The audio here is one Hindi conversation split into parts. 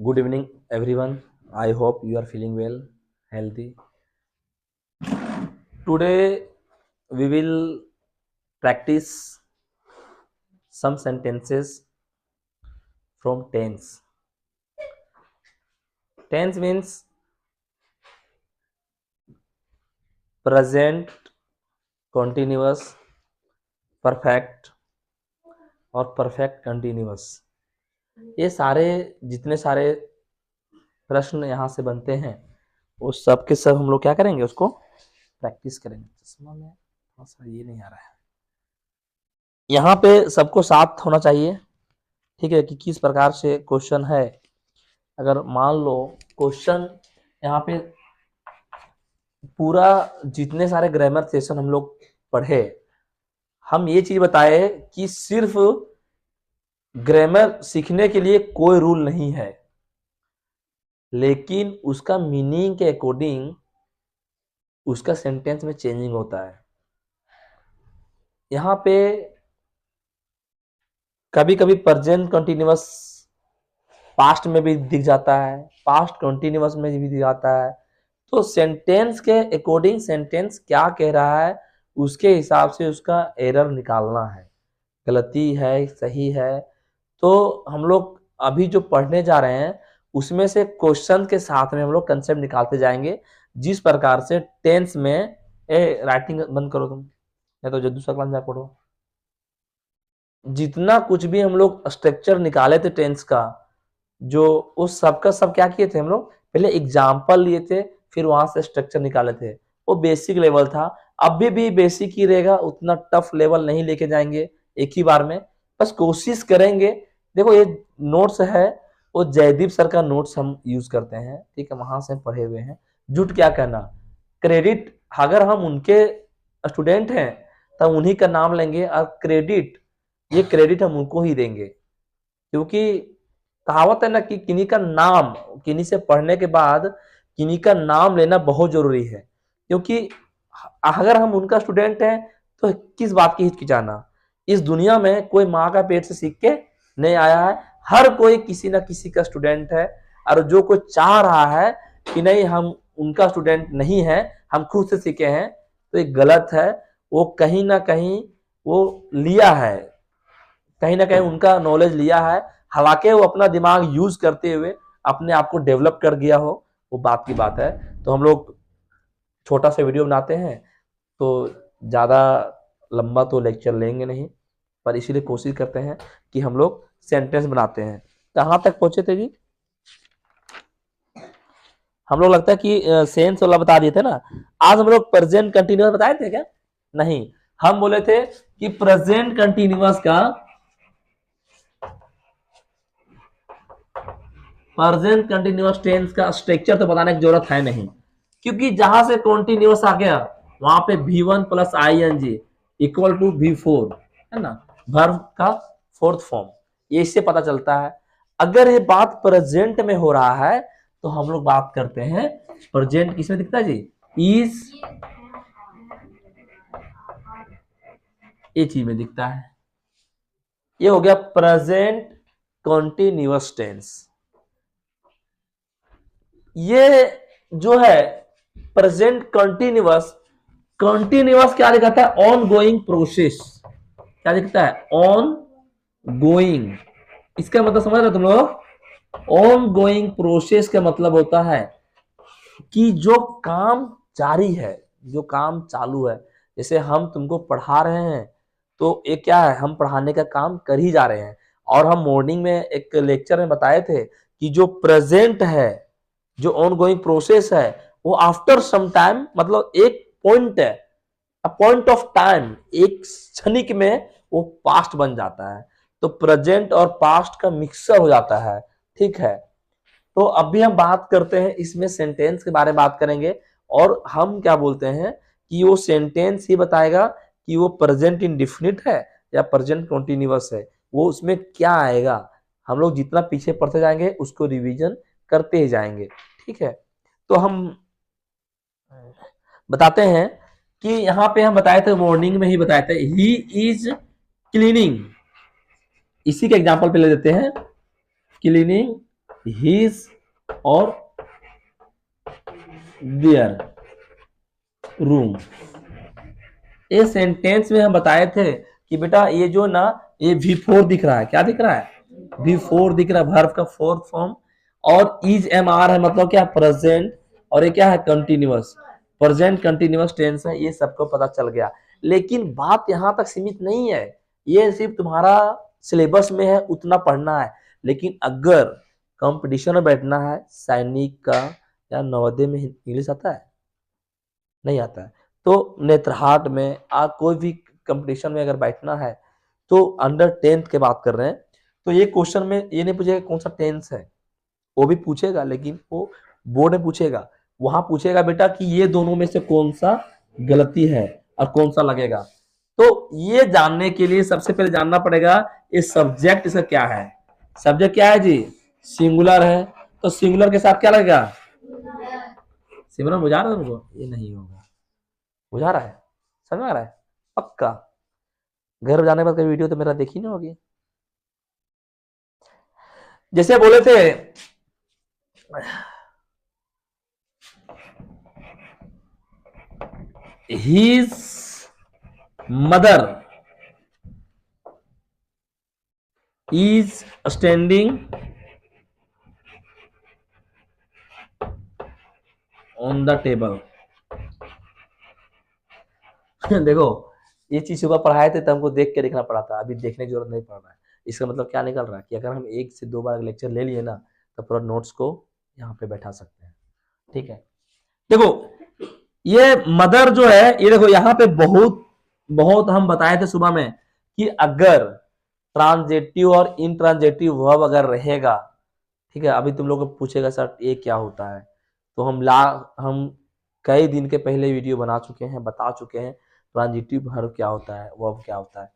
Good evening, everyone. I hope you are feeling well, healthy. Today, we will practice some sentences from tense. Tense means present, continuous, perfect और परफेक्ट कंटिन्यूअस। ये सारे जितने सारे प्रश्न यहाँ से बनते हैं वो सब के सब हम लोग क्या करेंगे, उसको प्रैक्टिस करेंगे। चश्मा में थोड़ा सा ये नहीं आ रहा है। यहाँ पे सबको साथ होना चाहिए, ठीक है, कि किस प्रकार से क्वेश्चन है। अगर मान लो क्वेश्चन यहाँ पे पूरा जितने सारे ग्रामर सेशन हम लोग पढ़े, हम ये चीज बताए कि सिर्फ ग्रामर सीखने के लिए कोई रूल नहीं है, लेकिन उसका मीनिंग के अकॉर्डिंग उसका सेंटेंस में चेंजिंग होता है। यहाँ पे कभी कभी प्रेजेंट कंटिन्यूअस पास्ट में भी दिख जाता है, पास्ट कंटिन्यूअस में भी दिख जाता है। तो सेंटेंस के अकॉर्डिंग सेंटेंस क्या कह रहा है उसके हिसाब से उसका एरर निकालना है, गलती है सही है। तो हम लोग अभी जो पढ़ने जा रहे हैं उसमें से क्वेश्चन के साथ में हम लोग कंसेप्ट निकालते जाएंगे। जिस प्रकार से टेंस में राइटिंग बंद करो तुम, या तो जो दूसरा क्लास जा पढ़ो। जितना कुछ भी हम लोग स्ट्रक्चर निकाले थे टेंस का, जो उस सब का सब क्या किए थे हम लोग, पहले एग्जाम्पल लिए थे, फिर वहां से स्ट्रक्चर निकाले थे। वो बेसिक लेवल था, अभी भी बेसिक ही रहेगा, उतना टफ लेवल नहीं लेके जाएंगे एक ही बार में, बस कोशिश करेंगे। देखो ये नोट्स है, वो जयदीप सर का नोट्स हम यूज करते हैं, ठीक है, वहां से पढ़े हुए हैं। झूठ क्या कहना, क्रेडिट अगर हम उनके स्टूडेंट हैं तब उन्हीं का नाम लेंगे, और क्रेडिट ये क्रेडिट हम उनको ही देंगे, क्योंकि कहावत है ना कि किन्हीं का नाम, किन्हीं से पढ़ने के बाद किन्हीं का नाम लेना बहुत जरूरी है। क्योंकि अगर हम उनका स्टूडेंट हैं तो किस बात की हिचकिचाना। इस दुनिया में कोई माँ का पेट से सीख के नहीं आया है, हर कोई किसी ना किसी का स्टूडेंट है। और जो कोई चाह रहा है कि नहीं हम उनका स्टूडेंट नहीं है, हम खुद से सीखे हैं, तो ये गलत है। वो कहीं ना कहीं वो लिया है, कहीं ना कहीं उनका नॉलेज लिया है, हालांकि वो अपना दिमाग यूज करते हुए अपने आप को डेवलप कर गया हो, वो बात की बात है। तो हम लोग छोटा सा वीडियो बनाते हैं, तो ज़्यादा लंबा तो लेक्चर लेंगे नहीं, पर इसीलिए कोशिश करते हैं कि हम लोग सेंटेंस बनाते हैं। कहाँ तक पहुंचे थे जी? हम लोग लगता है कि सेंस वाला बता दिए थे ना। आज हम लोग प्रेजेंट कंटिन्यूअस बताए थे क्या? नहीं, हम बोले थे कि प्रेजेंट कंटिन्यूअस का प्रेजेंट कंटिन्यूअस टेंस का स्ट्रक्चर तो बताने की जरूरत है नहीं, क्योंकि जहां से कंटिन्यूअस आ गया वहां पे V1 plus ING equal to V4 है ना, वर्ब का फोर्थ फॉर्म, ये इससे पता चलता है। अगर ये बात प्रेजेंट में हो रहा है तो हम लोग बात करते हैं प्रेजेंट किसमें दिखता है जी, इज, ये चीज में दिखता है। ये हो गया प्रेजेंट कंटिन्यूअस टेंस। ये जो है प्रेजेंट कंटिन्यूअस, कंटिन्यूअस क्या दिखाता है, ऑन गोइंग प्रोसेस, क्या दिखता है, ऑन गोइंग। इसका मतलब समझ रहे तुम लोग, ऑन गोइंग प्रोसेस का मतलब होता है कि जो काम जारी है, जो काम चालू है। जैसे हम तुमको पढ़ा रहे हैं तो ये क्या है, हम पढ़ाने का काम कर ही जा रहे हैं। और हम मॉर्निंग में एक लेक्चर में बताए थे कि जो प्रेजेंट है, जो ऑन गोइंग प्रोसेस है, वो आफ्टर सम टाइम, मतलब एक पॉइंट है, अ पॉइंट ऑफ टाइम, एक क्षणिक में वो पास्ट बन जाता है। तो प्रेजेंट और पास्ट का मिक्सर हो जाता है, ठीक है। तो अभी हम बात करते हैं इसमें सेंटेंस के बारे में बात करेंगे, और हम क्या बोलते हैं कि वो सेंटेंस ही बताएगा कि वो प्रेजेंट इंडेफिनिट है या प्रेजेंट कंटिन्यूअस है, वो उसमें क्या आएगा। हम लोग जितना पीछे पढ़ते जाएंगे उसको रिवीजन करते ही जाएंगे, ठीक है। तो हम बताते हैं कि यहाँ पे हम बताए थे, मॉर्निंग में ही बताए थे, ही इज क्लीनिंग। इसी के एग्जाम्पल पे ले लेते हैं, क्लीनिंग हिज और देयर रूम। ये सेंटेंस में हम बताए थे कि बेटा ये जो ना ये V4 दिख रहा है, क्या दिख रहा है, V4 दिख रहा है, वर्ब का फोर्थ फॉर्म, और इज MR है, मतलब क्या, प्रेजेंट, और ये क्या है, कंटिन्यूअस, प्रेजेंट कंटिन्यूअस टेंस है। ये सबको पता चल गया, लेकिन बात यहां तक सीमित नहीं है, ये सिर्फ तुम्हारा सिलेबस में है, उतना पढ़ना है। लेकिन अगर कंपटीशन में बैठना है, सैनिक का या नवोदय में इंग्लिश आता है, नहीं आता है, तो नेत्रहाट में कोई भी कंपटीशन में अगर बैठना है तो अंडर 10th के बात कर रहे हैं, तो ये क्वेश्चन में ये नहीं पूछेगा कौन सा टेंस है, वो भी पूछेगा, लेकिन वो बोर्ड में पूछेगा, वहां पूछेगा बेटा कि ये दोनों में से कौन सा गलती है और कौन सा लगेगा। तो ये जानने के लिए सबसे पहले जानना पड़ेगा ये सब्जेक्ट इसका क्या है। सब्जेक्ट क्या है जी, सिंगुलर है, तो सिंगुलर के साथ क्या लगेगा, सिमरन बुझा रहा है तुमको, ये नहीं होगा, बुझा रहा है, समझ आ रहा है पक्का। घर जाने पर कभी वीडियो तो मेरा देखी नहीं होगी। जैसे बोले थे his mother is standing on the table। देखो ये चीज सुबह पढ़ाए थे तो हमको देख के देखना पड़ा था, अभी देखने की जरूरत नहीं पड़ रहा है। इसका मतलब क्या निकल रहा है कि अगर हम 1 से 2 बार लेक्चर ले लिए ना तो पूरा नोट्स को यहाँ पे बैठा सकते हैं। ठीक है, देखो ये मदर जो है, ये देखो यहाँ पे बहुत बहुत हम बताए थे सुबह में कि अगर ट्रांजेटिव और इंट्रांजेटिव वर्ब अगर रहेगा, ठीक है, अभी तुम लोग को पूछेगा सर ये क्या होता है, तो हम कई दिन के पहले वीडियो बना चुके हैं, बता चुके हैं ट्रांजिटिव वर्ब क्या होता है, वर्ब क्या होता है।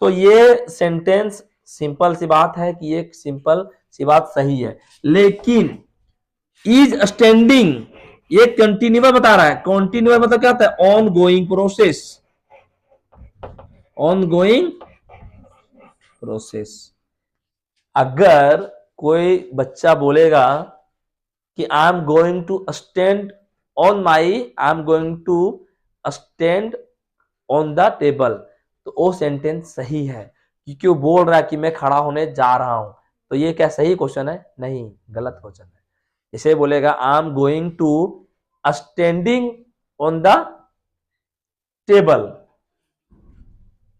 तो ये सेंटेंस सिंपल सी बात है कि ये सिंपल सी बात सही है, लेकिन इज स्टैंडिंग ये कंटिन्यूअस बता रहा है। कंटिन्यूअस मतलब क्या होता है, on going process, on going process. अगर कोई बच्चा बोलेगा कि I am going to stand on my, I am going to stand on the table, तो वो सेंटेंस सही है, क्योंकि वो बोल रहा है कि मैं खड़ा होने जा रहा हूं। तो ये क्या सही क्वेश्चन है, नहीं, गलत क्वेश्चन है। इसे बोलेगा I am going to standing on the table,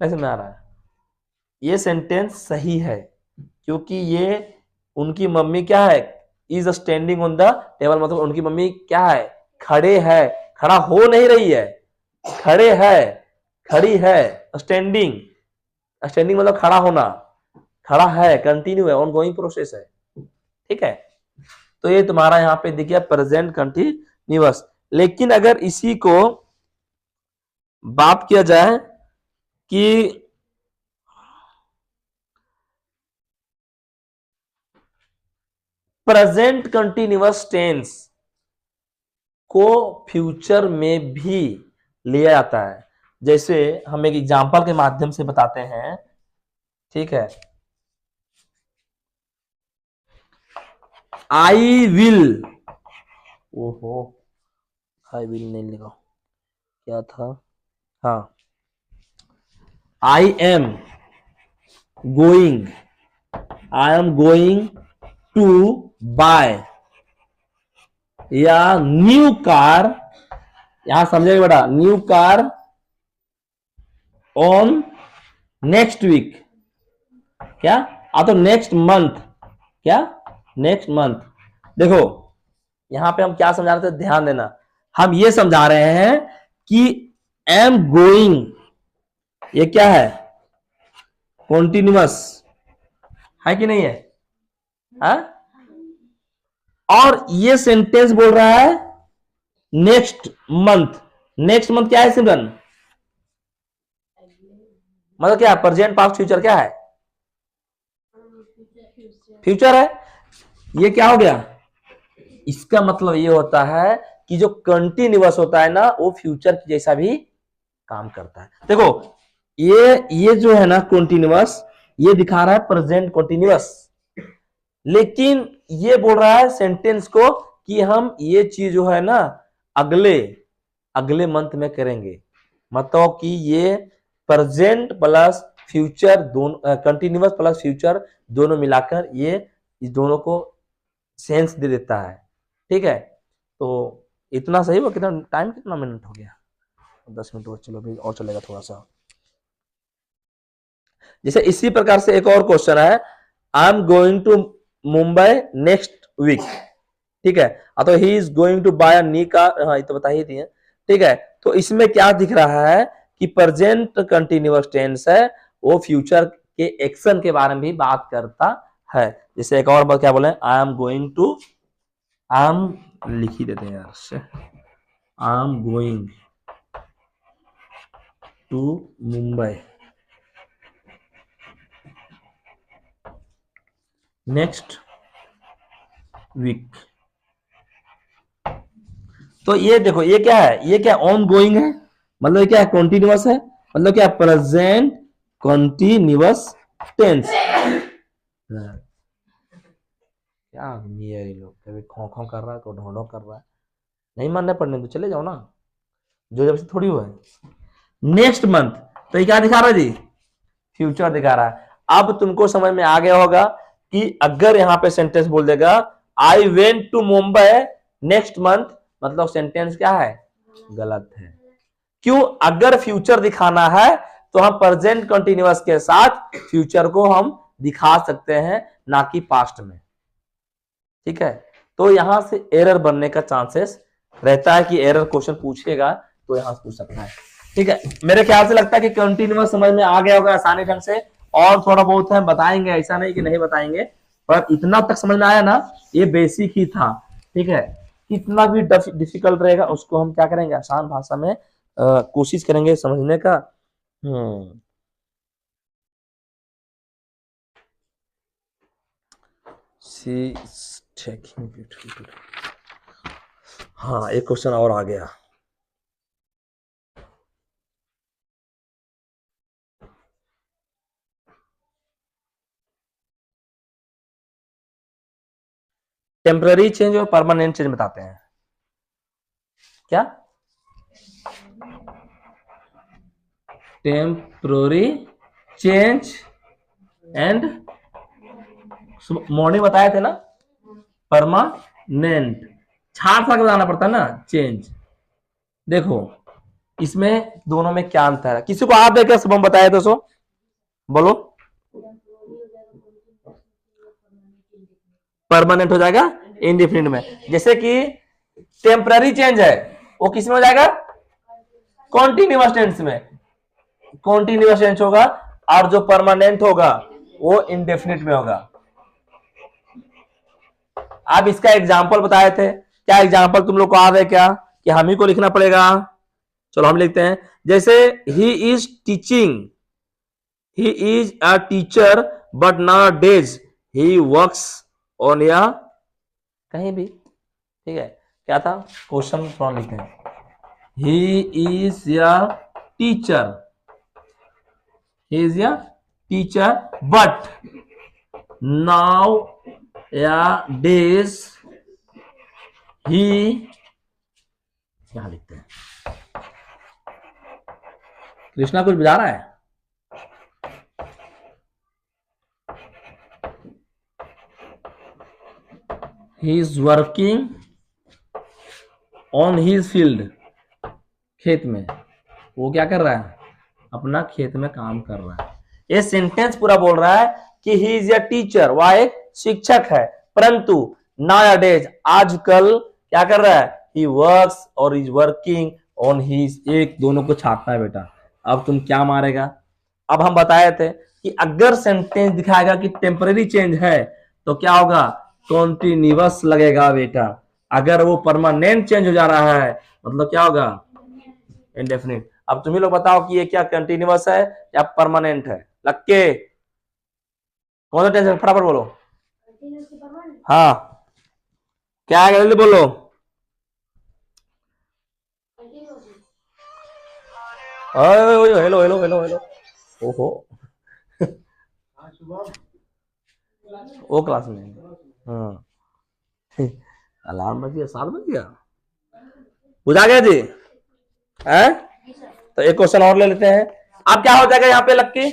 नहीं समझ आ रहा है, ये सेंटेंस सही है, क्योंकि ये उनकी मम्मी क्या है, is standing on the table, मतलब उनकी मम्मी क्या है, खड़े है, खड़ा हो नहीं रही है, खड़े है, खड़ी है, स्टैंडिंग, स्टैंडिंग मतलब खड़ा होना, खड़ा है, कंटिन्यू है, ऑन गोइंग प्रोसेस है। ठीक है, तो ये तुम्हारा यहाँ पे दिख गया प्रेजेंट कंटिन्यूअस। लेकिन अगर इसी को बात किया जाए कि प्रेजेंट कंटिन्यूअस टेंस को फ्यूचर में भी लिया जाता है, जैसे हम एक एग्जांपल के माध्यम से बताते हैं। ठीक है, आई विल, ओहो आई विल नहीं लिखा, क्या था, हाँ, I am going, I am going to buy या न्यू कार, यहां समझेगा बेटा, new car on next week, क्या तो नेक्स्ट मंथ, क्या नेक्स्ट मंथ। देखो यहां पे हम क्या समझा रहे थे, ध्यान देना, हम ये समझा रहे हैं कि एम गोइंग ये क्या है, कॉन्टिन्यूअस है कि नहीं है, हा? और ये सेंटेंस बोल रहा है नेक्स्ट मंथ, नेक्स्ट मंथ क्या है सिमरन, मतलब क्या, प्रेजेंट पास्ट फ्यूचर क्या है, फ्यूचर है। ये क्या हो गया, इसका मतलब ये होता है कि जो कंटिन्यूअस होता है ना वो फ्यूचर की जैसा भी काम करता है। देखो ये जो है ना कंटिन्यूअस, ये दिखा रहा है प्रेजेंट कंटिन्यूअस, लेकिन ये बोल रहा है सेंटेंस को कि हम ये चीज जो है ना अगले मंथ में करेंगे। मतलब कि ये प्रेजेंट प्लस फ्यूचर दोनों, कंटिन्यूअस प्लस फ्यूचर दोनों मिलाकर ये इस दोनों को सेंस दे देता है। ठीक है, तो इतना सही हुआ। कितना टाइम, कितना मिनट हो गया? 10 मिनट और, चलो भाई और चलेगा थोड़ा सा। जैसे इसी प्रकार से एक और क्वेश्चन है, I am going to Mumbai next week. ठीक है, तो he is going to buy a new car. हाँ, ये तो बता ही दिए। ठीक है, तो इसमें क्या दिख रहा है कि प्रेजेंट कंटिन्यूअस टेंस है, वो फ्यूचर के एक्शन के बारे में भी बात करता है। जैसे एक और बात क्या बोले, I am going to, I am लिख ही देते हैं यार से, I am going to Mumbai next week. तो ये देखो, ये क्या है, ये क्या ऑन गोइंग है, मतलब क्या है, कॉन्टिन्यूअस है, मतलब क्या प्रेजेंट कॉन्टिन्यूअस टेंस। क्या आदमी है ये लोग, कभी खो खो कर रहा है तो ढोंढो कर रहा है। नहीं मानने पड़ने तो चले जाओ ना, जो जब से थोड़ी हुआ है। नेक्स्ट मंथ, तो ये क्या दिखा रहा है जी, फ्यूचर दिखा रहा है। अब तुमको समझ में आ गया होगा कि अगर यहां पे सेंटेंस बोल देगा I went to Mumbai next month, मतलब सेंटेंस क्या है, गलत है। क्यों? अगर फ्यूचर दिखाना है तो हम प्रेजेंट कंटिन्यूअस के साथ फ्यूचर को हम दिखा सकते हैं, ना कि पास्ट में। ठीक है, तो यहां से एरर बनने का चांसेस रहता है कि एरर क्वेश्चन पूछेगा तो यहां से पूछ सकता है। ठीक है, मेरे ख्याल से लगता है कि कंटिन्यूअस समझ में आ गया होगा आसानी ढंग से, और थोड़ा बहुत है बताएंगे, ऐसा नहीं कि नहीं बताएंगे, पर इतना तक समझ में आया ना, ये बेसिक ही था। ठीक है, कितना भी डिफिकल्ट रहेगा उसको हम क्या करेंगे, आसान भाषा में कोशिश करेंगे समझने का। सी हाँ, एक क्वेश्चन और आ गया। टेम्पररी चेंज और परमानेंट चेंज बताते हैं क्या? टेम्पररी चेंज एंड, मॉर्निंग बताए थे ना, परमानेंट, छाड़ छाड़ के बताना पड़ता है ना, चेंज। देखो इसमें दोनों में क्या अंतर है, किसी को आप देखकर सब हम बताए दोस्तों, बोलो। परमानेंट हो जाएगा इंडेफिनिट में। जैसे कि टेम्पररी चेंज है वो किस में हो जाएगा, कॉन्टिन्यूअस टेंस में, कॉन्टिन्यूअस टेंस होगा, और जो परमानेंट होगा वो इंडेफिनिट में होगा। आप इसका एग्जाम्पल बताए थे, क्या एग्जाम्पल तुम लोग को आ रहा है क्या, कि हम ही को लिखना पड़ेगा? चलो हम लिखते हैं, जैसे he is teaching, he is a teacher but now days he works on, या कहीं भी। ठीक है, क्या था क्वेश्चन, थोड़ा लिखते हैं, ही इज या टीचर, ही इज या टीचर बट नाउ या डेज ही, यहां लिखते हैं, कृष्णा कुछ बजा रहा है? He is working on his field, खेत में, वो क्या कर रहा है, अपना खेत में काम कर रहा है। ये सेंटेंस पूरा बोल रहा है कि ही इज ए टीचर, वह एक शिक्षक है, परंतु नाउअडेज, आजकल क्या कर रहा है, ही वर्क्स और इज वर्किंग ऑन हिज, एक दोनों को छाटना है बेटा। अब तुम क्या मारेगा, अब हम बताए थे कि अगर सेंटेंस दिखाएगा कि टेम्पररी चेंज है तो क्या होगा, कॉन्टिन्यूअस लगेगा बेटा। अगर वो परमानेंट चेंज हो जा रहा है मतलब क्या होगा, इंडेफिनिट। अब तुम ही लोग बताओ कि ये क्या कंटिन्यूअस है या परमानेंट है, लग के कौन सा टेंशन, फटाफट बोलो। हाँ, क्या है जल्दी बोलो। हेलो हेलो हेलो हेलो, ओहो वो क्लास में, हाँ अलार्म बज गया, 7 बज गया। बुझा गया जी? है? तो एक क्वेश्चन और ले लेते हैं। अब क्या हो जाएगा यहाँ पे लग के,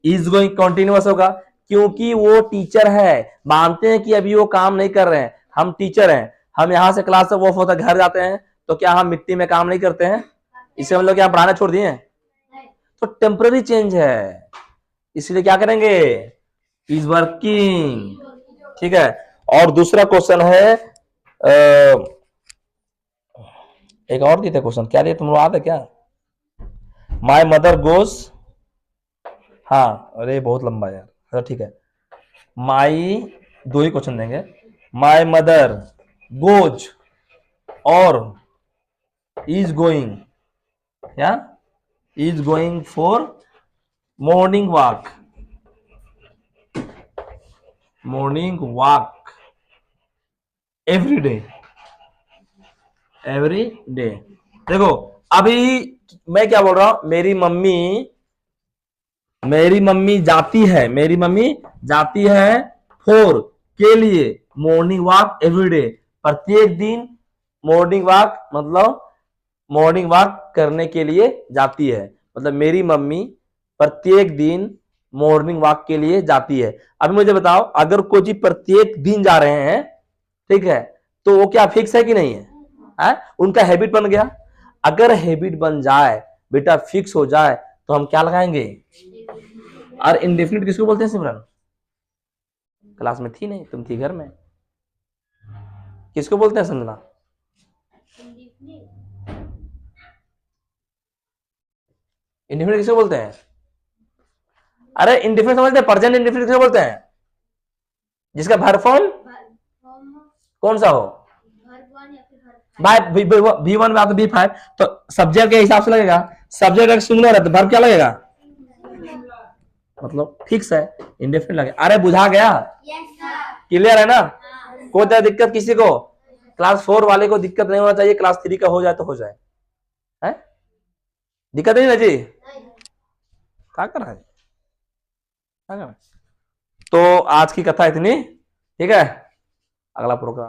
इज गोइंग कंटिन्यूअस होगा, क्योंकि वो टीचर है। मानते हैं कि अभी वो काम नहीं कर रहे हैं, हम टीचर हैं, हम यहाँ से क्लास से ऑफ होता घर जाते हैं, तो क्या हम मिट्टी में काम नहीं करते हैं? इसे हम लोग क्या पढ़ाना छोड़ दिए? तो टेम्पररी चेंज है, इसलिए क्या करेंगे? Is working. ठीक है। और दूसरा क्वेश्चन है, एक और दिए थे क्वेश्चन, क्या दिए तुम लोग याद है क्या? माई मदर गोज, हाँ अरे बहुत लंबा यार, अच्छा ठीक है। माई, 2 ही क्वेश्चन देंगे। माई मदर गोज और इज गोइंग, या is going for morning walk, morning walk every day, every day. देखो अभी मैं क्या बोल रहा हूं, मेरी मम्मी जाती है, मेरी मम्मी जाती है फॉर, के लिए, मॉर्निंग वॉक एवरी डे, प्रत्येक दिन मॉर्निंग वॉक, मतलब मॉर्निंग वॉक करने के लिए जाती है, मतलब मेरी मम्मी प्रत्येक दिन मॉर्निंग वॉक के लिए जाती है। अभी मुझे बताओ, अगर कोई चीज प्रत्येक दिन जा रहे हैं, ठीक है, तो वो क्या फिक्स है कि नहीं है? उनका हैबिट बन गया। अगर हैबिट बन जाए बेटा, फिक्स हो जाए, तो हम क्या लगाएंगे? और इंडेफिनिट किसको बोलते हैं सिमरन? क्लास में थी नहीं, तुम थी घर में, किसको बोलते हैं संजना? इंडेफिनिट किसको बोलते हैं? अरे इंडेफिनिट समझते हैं, प्रेजेंट इंडेफिनिट किसको बोलते हैं? जिसका वर्ब फॉर्म कौन सा हो? भाई V1 में आता V5, तो सब्जेक्ट के हिसाब से लगेगा। सब्जेक्ट अगर सिंगुलर है तो वर्ब क्या लगेगा? मतलब फिक्स है, इंडेफिनिट लगेगा। अरे बुझा गया? क्लियर है ना? कोई तरह दिक्कत किसी को? क्लास 4 वाले को दिक्कत नहीं होना चाहिए, क्लास 3 का हो जाए तो हो जाए, है? दिक्कत नहीं ना जी? क्या कर रहा है, क्या कर रहा है? तो आज की कथा इतनी, ठीक है, अगला प्रोग्राम